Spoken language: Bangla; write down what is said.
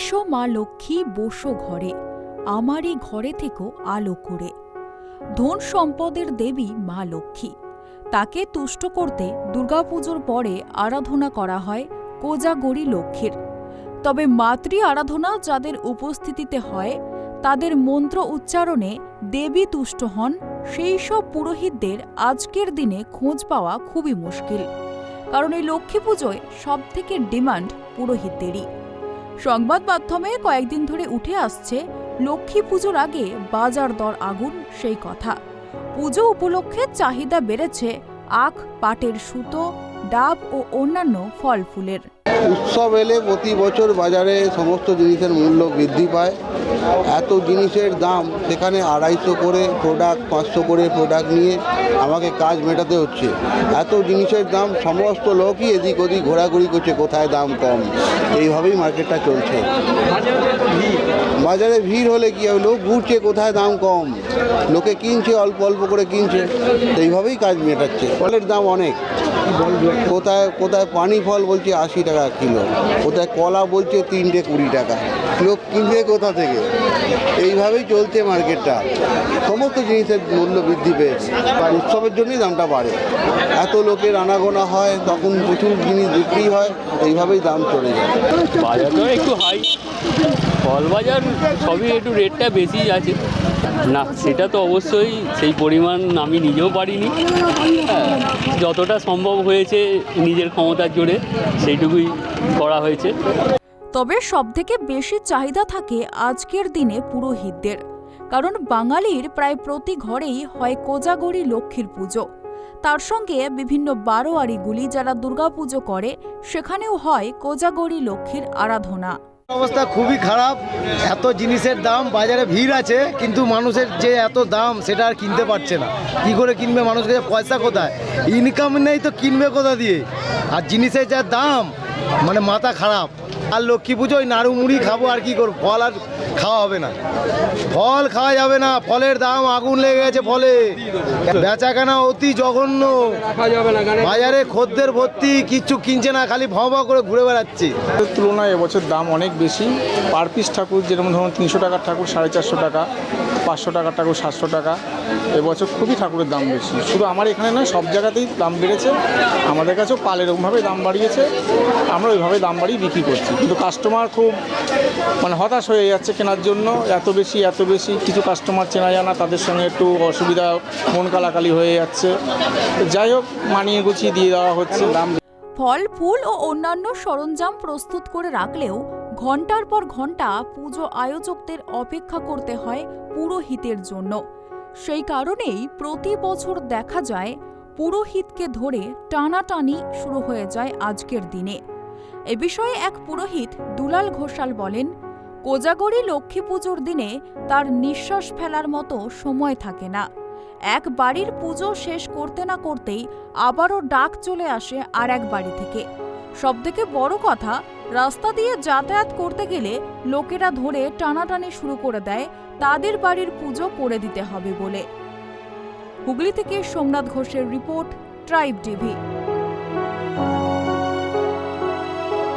এসো মা লক্ষ্মী বসো ঘরে, আমারই ঘরে থেকো আলো করে। ধন সম্পদের দেবী মা লক্ষ্মী, তাকে তুষ্ট করতে দুর্গাপুজোর পরে আরাধনা করা হয় কোজাগরী লক্ষ্মীর। তবে মাতৃ আরাধনা যাদের উপস্থিতিতে হয়, তাদের মন্ত্র উচ্চারণে দেবী তুষ্ট হন, সেই সব পুরোহিতদের আজকের দিনে খোঁজ পাওয়া খুবই মুশকিল। কারণ এই লক্ষ্মী পুজোয় সবথেকে ডিমান্ড পুরোহিতদেরই। সংবাদ মাধ্যমে কয়েকদিন ধরে উঠে আসছে লক্ষ্মী পুজোর আগে বাজার দর আগুন সেই কথা। পুজো উপলক্ষে চাহিদা বেড়েছে আখ, পাটের সুতো, ডাব ও অন্যান্য ফল ফুলের। উৎসব এলে প্রতি বছর বাজারে সমস্ত জিনিসের মূল্য বৃদ্ধি পায়। এত জিনিসের দাম, সেখানে 250 করে প্রোডাক্ট, 500 করে প্রোডাক্ট নিয়ে আমাকে কাজ মেটাতে হচ্ছে। এত জিনিসের দাম, সমস্ত লোকই এদিক ওদিক ঘোরাঘুরি করছে কোথায় দাম কম। এইভাবেই মার্কেটটা চলছে। বাজারে ভিড় হলে কি হবে, লোক ঘুরছে কোথায় দাম কম, লোকে কিনছে, অল্প অল্প করে কিনছে, এইভাবেই কাজ মেটাচ্ছে। ফলের দাম অনেক, কোথায় কোথায় পানি ফল বলছে 80 টাকা কিলো, কোথায় কলা বলছে 3টে 20 টাকা। লোক কিনবে কোথা থেকে? এইভাবেই চলছে মার্কেটটা। সমস্ত জিনিসের মূল্য বৃদ্ধি পেয়েছে। উৎসবের জন্যই দামটা বাড়ে। এত লোকের আনাগোনা হয়, তখন প্রচুর জিনিস বিক্রি হয়, এইভাবেই দাম চলে যায়। বাজারটা একটু হাই, ফল বাজার সবই একটু রেটটা বেশি আছে। না, সেটা তো অবশ্যই সেই পরিমাণ আমি নিজেও পারিনি। যতটা সম্ভব হয়েছে নিজের ক্ষমতার জোরে সেইটুকুই করা হয়েছে। তবে সবথেকে বেশি চাহিদা থাকে আজকের দিনে পুরোহিতদের। কারণ বাঙালির প্রায় প্রতি ঘরেই হয় কোজাগরী লক্ষ্মীর পুজো, তার সঙ্গে বিভিন্ন বারোয়ারিগুলি যারা দুর্গাপুজো করে, সেখানেও হয় কোজাগরী লক্ষ্মীর আরাধনা। অবস্থা খুবই খারাপ। এত জিনিসের দাম, বাজারে ভিড় আছে, কিন্তু মানুষের যে এত দাম সেটা আর কিনতে পারছে না। কি করে কিনবে? মানুষকে পয়সা কোথায়? ইনকাম নেই তো কিনবে কোথা দিয়ে? আর জিনিসের যা দাম, মানে মাথা খারাপ। আর লক্ষ্মী পুজোয় নাড়ু মুড়ি খাবো, আর কি করবো? ফল আর খাওয়া হবে না, ফল খাওয়া যাবে না। ফলের দাম আগুন লেগে গেছে, ফলে বেচাকেনা অতি জঘন্য। বাজারে খদ্দের ভর্তি, কিচ্ছু কিনছে না, খালি ভাও ভাও করে ঘুরে বেড়াচ্ছে। তুলনায় এবছর দাম অনেক বেশি। পার পিস ঠাকুর যেরকম ধরুন 300 টাকার ঠাকুর 450 টাকা, 500 টাকার ঠাকুর 700 টাকা। এবছর খুবই ঠাকুরের দাম বেশি। শুধু আমার এখানে নয়, সব জায়গাতেই দাম বেড়েছে। আমাদের কাছেও পাল এরকমভাবে দাম বাড়িয়েছে, আমরা ওইভাবে দাম বাড়িয়ে বিক্রি করছি। কিন্তু কাস্টমার খুব হতাশ হয়ে যাচ্ছে কেনার জন্য। এত বেশি কিছু কাস্টমার চেনা জানা, তাদের সঙ্গে একটু অসুবিধা, মন কালাকালি হয়ে যাচ্ছে। যাই হোক, মানিয়ে গুছিয়ে দিয়ে দেওয়া হচ্ছে। দাম ফল, ফুল ও অন্যান্য সরঞ্জাম প্রস্তুত করে রাখলেও ঘণ্টার পর ঘণ্টা পুজো আয়োজকদের অপেক্ষা করতে হয় পুরোহিতের জন্য। সেই কারণেই প্রতি বছর দেখা যায় পুরোহিতকে ধরে টানাটানি শুরু হয়ে যায় আজকের দিনে। এ বিষয়ে এক পুরোহিত দুলাল ঘোষাল বলেন, কোজাগরী লক্ষ্মী পুজোর দিনে তার নিঃশ্বাস ফেলার মতো সময় থাকে না। এক বাড়ির পুজো শেষ করতে না করতেই আবারও ডাক চলে আসে আর এক বাড়ি থেকে। সবথেকে বড় কথা, রাস্তা দিয়ে যাতায়াত করতে গেলে লোকেরা ধরে টানাটানি শুরু করে দেয় তাদের বাড়ির পুজো করে দিতে হবে বলে। হুগলি থেকে সোমনাথ ঘোষের রিপোর্ট, ট্রাইব টিভি।